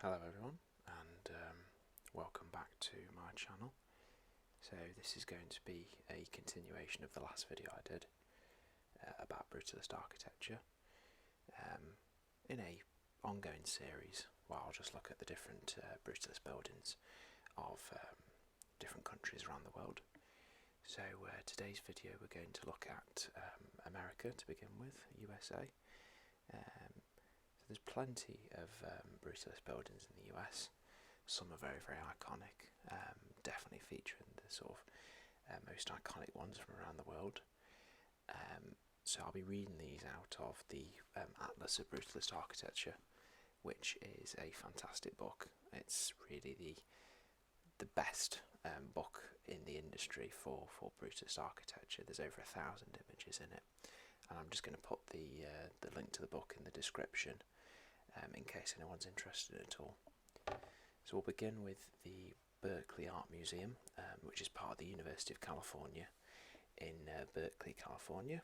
Hello everyone, and welcome back to my channel. So this is going to be a continuation of the last video I did about Brutalist architecture in a ongoing series where I'll just look at the different Brutalist buildings of different countries around the world. So today's video we're going to look at America to begin with, USA. So there's plenty of Brutalist buildings in the US. Some are very, very iconic, definitely featuring the sort of most iconic ones from around the world. So I'll be reading these out of the Atlas of Brutalist Architecture, which is a fantastic book. It's really the best book in the industry for Brutalist architecture. There's over 1,000 images in it, and I'm just going to put the link to the book in the description in case anyone's interested at all. So we'll begin with the Berkeley Art Museum, which is part of the University of California in Berkeley, California.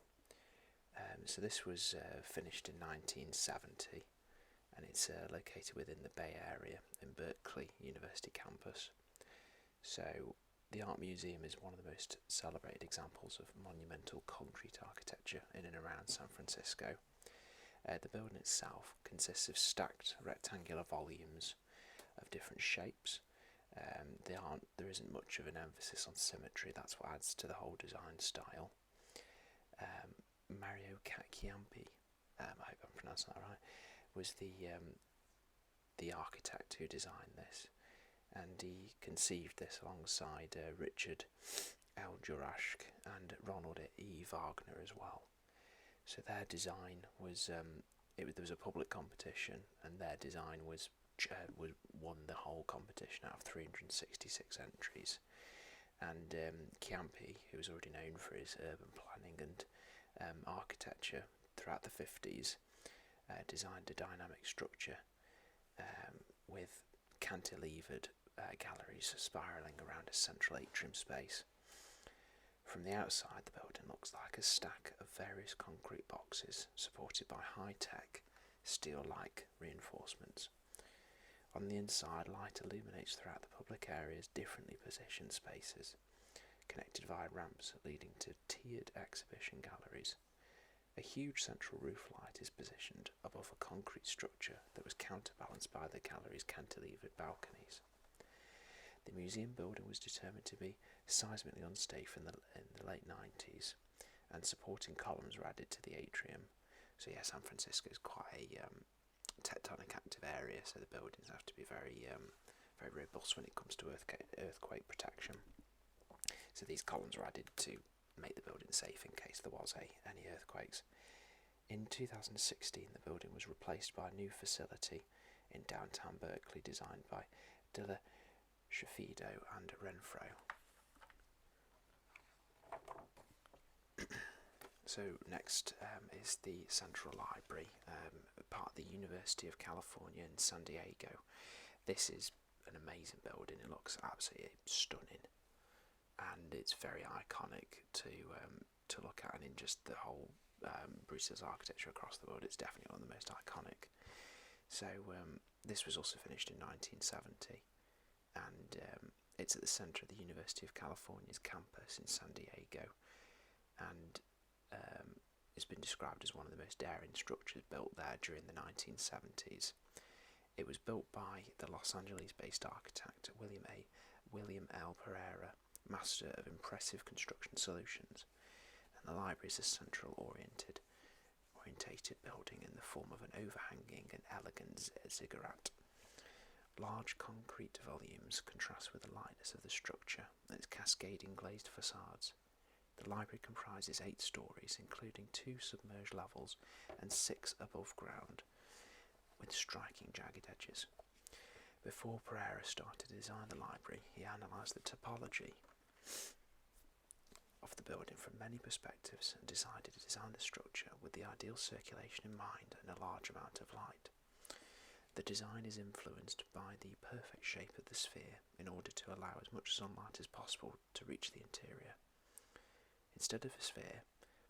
So this was finished in 1970, and it's located within the Bay Area in Berkeley University campus. So the Art Museum is one of the most celebrated examples of monumental concrete architecture in and around San Francisco. The building itself consists of stacked rectangular volumes of different shapes. There isn't much of an emphasis on symmetry. That's what adds to the whole design style. Mario Chiampi, I hope I'm pronouncing that right, was the architect who designed this, and he conceived this alongside Richard L. Juraszk and Ronald E. Wagner as well. So their design was there was a public competition, and their design won the whole competition out of 366 entries. And Chiampi, who was already known for his urban planning and architecture throughout the 50s, designed a dynamic structure with cantilevered galleries spiralling around a central atrium space. From the outside, the building looks like a stack of various concrete boxes supported by high-tech, steel-like reinforcements. On the inside, light illuminates throughout the public area's differently positioned spaces, connected via ramps leading to tiered exhibition galleries. A huge central roof light is positioned above a concrete structure that was counterbalanced by the gallery's cantilevered balconies. The museum building was determined to be seismically unsafe in the late 90s, and supporting columns were added to the atrium. So yeah, San Francisco is quite a tectonic active area, so the buildings have to be very robust when it comes to earthquake protection. So these columns were added to make the building safe in case there was any earthquakes. In 2016, the building was replaced by a new facility in downtown Berkeley designed by Della Schafido and Renfro. So next is the Central Library, part of the University of California in San Diego. This is an amazing building. It looks absolutely stunning, and it's very iconic to look at, and in just the whole Brutalist architecture across the world, it's definitely one of the most iconic. So this was also finished in 1970, and it's at the centre of the University of California's campus in San Diego, and it's been described as one of the most daring structures built there during the 1970s. It was built by the Los Angeles-based architect William L. Pereira, master of impressive construction solutions, and the library is a central orientated building in the form of an overhanging and elegant ziggurat. Large concrete volumes contrast with the lightness of the structure and its cascading glazed facades. The library comprises 8 stories, including 2 submerged levels and 6 above ground, with striking jagged edges. Before Pereira started to design the library, he analysed the topology of the building from many perspectives and decided to design the structure with the ideal circulation in mind and a large amount of light. The design is influenced by the perfect shape of the sphere in order to allow as much sunlight as possible to reach the interior. Instead of a sphere,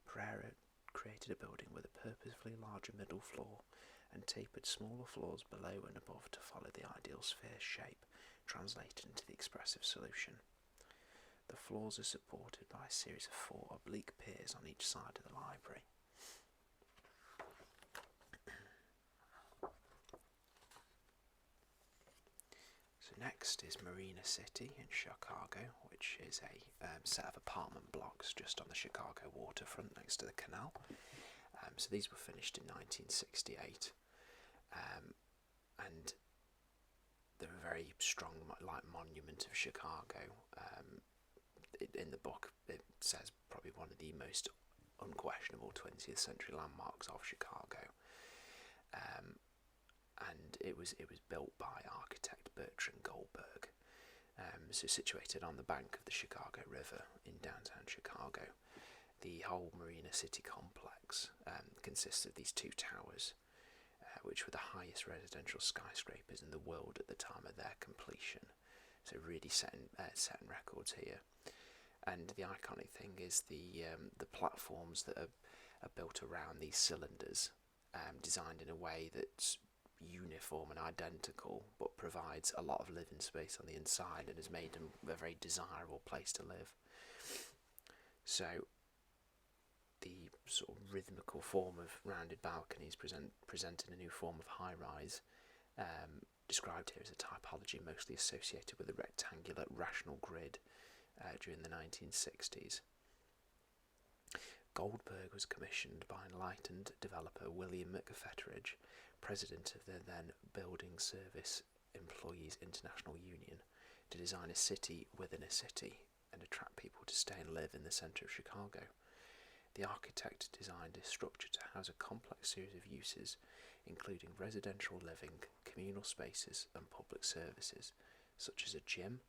Pereira created a building with a purposefully larger middle floor and tapered smaller floors below and above to follow the ideal sphere shape translated into the expressive solution. The floors are supported by a series of 4 oblique piers on each side of the library. So next is Marina City in Chicago, which is a set of apartment blocks just on the Chicago waterfront next to the canal. So these were finished in 1968, and they're a very strong monument of Chicago. In the book it says probably one of the most unquestionable 20th century landmarks of Chicago, and it was built by architect Bertrand Goldberg. So situated on the bank of the Chicago River in downtown Chicago, the whole Marina City complex consists of these 2 towers, which were the highest residential skyscrapers in the world at the time of their completion. So really setting records here. And the iconic thing is the platforms that are built around these cylinders, designed in a way that's uniform and identical, but provides a lot of living space on the inside and has made them a very desirable place to live. So the sort of rhythmical form of rounded balconies presenting a new form of high-rise, described here as a typology mostly associated with a rectangular rational grid during the 1960s. Goldberg was commissioned by enlightened developer William McFetteridge, president of the then Building Service Employees International Union, to design a city within a city and attract people to stay and live in the centre of Chicago. The architect designed a structure to house a complex series of uses, including residential living, communal spaces and public services, such as a gym,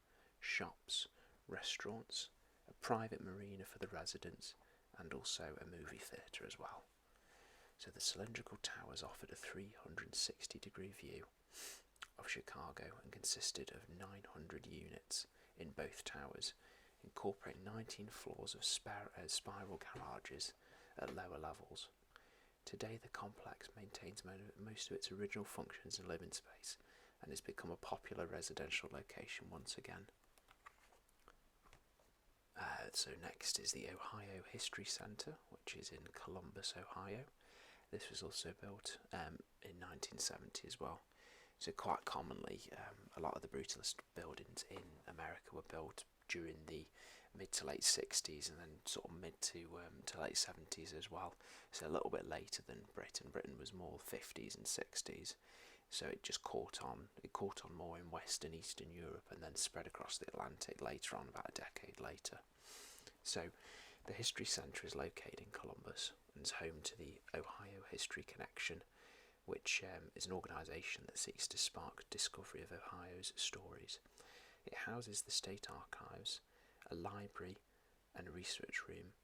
shops, restaurants, a private marina for the residents, and also a movie theatre as well. So the cylindrical towers offered a 360-degree view of Chicago and consisted of 900 units in both towers, incorporating 19 floors of spiral garages at lower levels. Today the complex maintains most of its original functions and living space and has become a popular residential location once again. So next is the Ohio History Center, which is in Columbus, Ohio. This was also built in 1970 as well. So quite commonly, a lot of the Brutalist buildings in America were built during the mid to late 60s and then sort of mid to late 70s as well. So a little bit later than Britain. Britain was more 50s and 60s. So it just caught on more in Western Eastern Europe and then spread across the Atlantic later on, about a decade later. So the History Centre is located in Columbus and is home to the Ohio History Connection, which is an organisation that seeks to spark discovery of Ohio's stories. It houses the state archives, a library and a research room,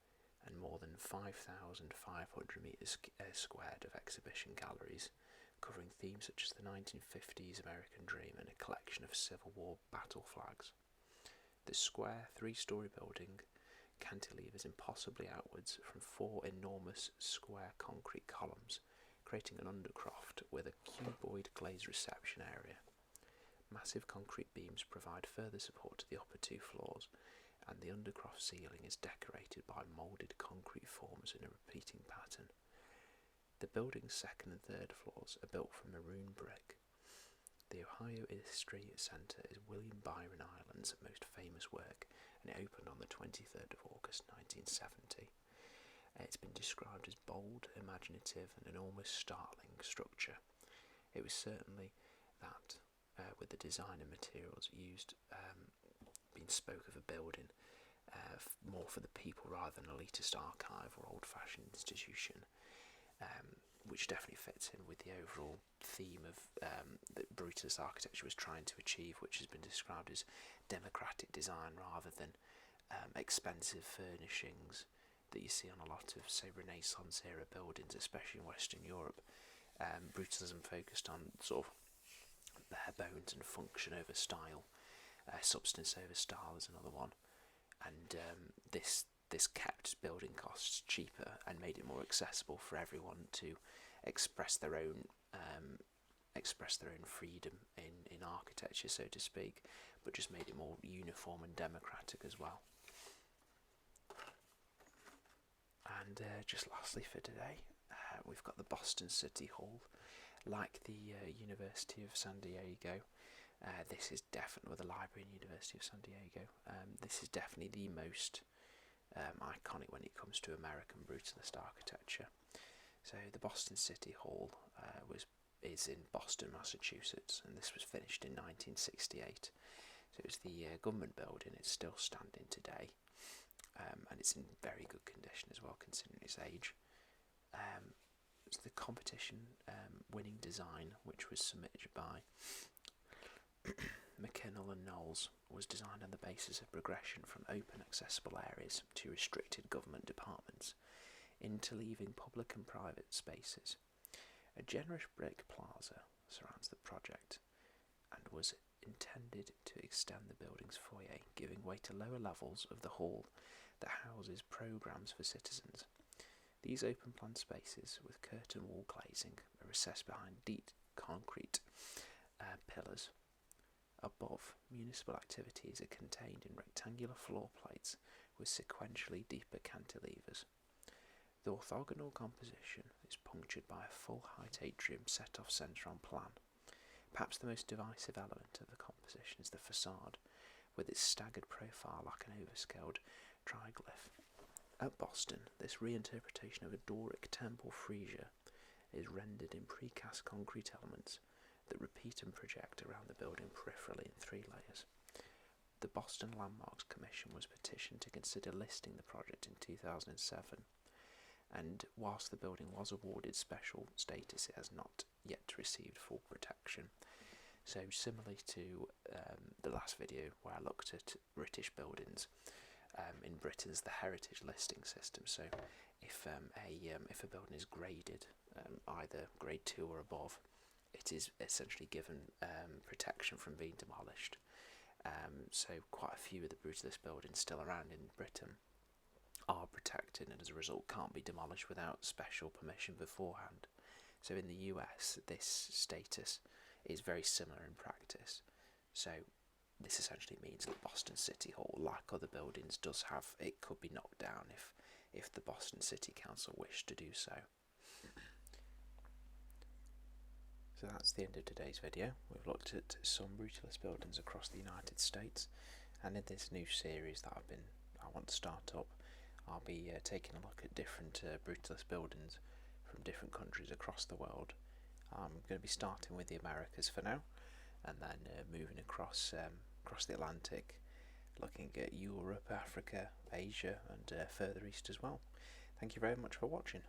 and more than 5,500 metres squared of exhibition galleries, covering themes such as the 1950s American Dream and a collection of Civil War battle flags. The square, 3-storey building cantilevers impossibly outwards from 4 enormous square concrete columns, creating an undercroft with a cuboid glazed reception area. Massive concrete beams provide further support to the upper 2 floors, and the undercroft ceiling is decorated by moulded concrete forms in a repeating pattern. The building's 2nd and 3rd floors are built from maroon brick. The Ohio History Centre is William Byron Ireland's most famous work, and it opened on the 23rd of August 1970. It's been described as bold, imaginative and an almost startling structure. It was certainly that, with the design and materials used, being spoke of a building more for the people rather than an elitist archive or old-fashioned institution, which definitely fits in with the overall theme of that Brutalist architecture was trying to achieve, which has been described as democratic design rather than expensive furnishings that you see on a lot of, say, Renaissance era buildings, especially in Western Europe. Brutalism focused on sort of bare bones and function over style, substance over style is another one, and this kept building costs cheaper and made it more accessible for everyone to express their own express their own freedom in architecture, so to speak, but just made it more uniform and democratic as well. And just lastly for today, we've got the Boston City Hall. Like the University of San Diego, this is definitely, with the Library and University of San Diego, this is definitely the most iconic when it comes to American Brutalist architecture. So the Boston City Hall is in Boston, Massachusetts, and this was finished in 1968. So it was the government building. It's still standing today, and it's in very good condition as well, considering its age. It's the competition winning design, which was submitted by McKinnell and Knowles, was designed on the basis of progression from open accessible areas to restricted government departments, interleaving public and private spaces. A generous brick plaza surrounds the project and was intended to extend the building's foyer, giving way to lower levels of the hall that houses programs for citizens. These open plan spaces with curtain wall glazing are recessed behind deep concrete pillars. Above, municipal activities are contained in rectangular floor plates with sequentially deeper cantilevers. The orthogonal composition is punctured by a full-height atrium set off centre on plan. Perhaps the most divisive element of the composition is the facade, with its staggered profile like an overscaled triglyph. At Boston, this reinterpretation of a Doric temple freesia is rendered in precast concrete elements that repeat and project around the building peripherally in 3 layers. The Boston Landmarks Commission was petitioned to consider listing the project in 2007, and whilst the building was awarded special status, it has not yet received full protection. So similarly to the last video where I looked at British buildings, in Britain's the heritage listing system. So if a building is graded either grade 2 or above, it is essentially given protection from being demolished. So quite a few of the Brutalist buildings still around in Britain are protected, and as a result can't be demolished without special permission beforehand. So in the US, this status is very similar in practice. So this essentially means that Boston City Hall, like other buildings, could be knocked down if the Boston City Council wished to do so. So that's the end of today's video. We've looked at some Brutalist buildings across the United States, and in this new series that I want to start up, I'll be taking a look at different Brutalist buildings from different countries across the world. I'm going to be starting with the Americas for now, and then moving across the Atlantic, looking at Europe, Africa, Asia, and further east as well. Thank you very much for watching.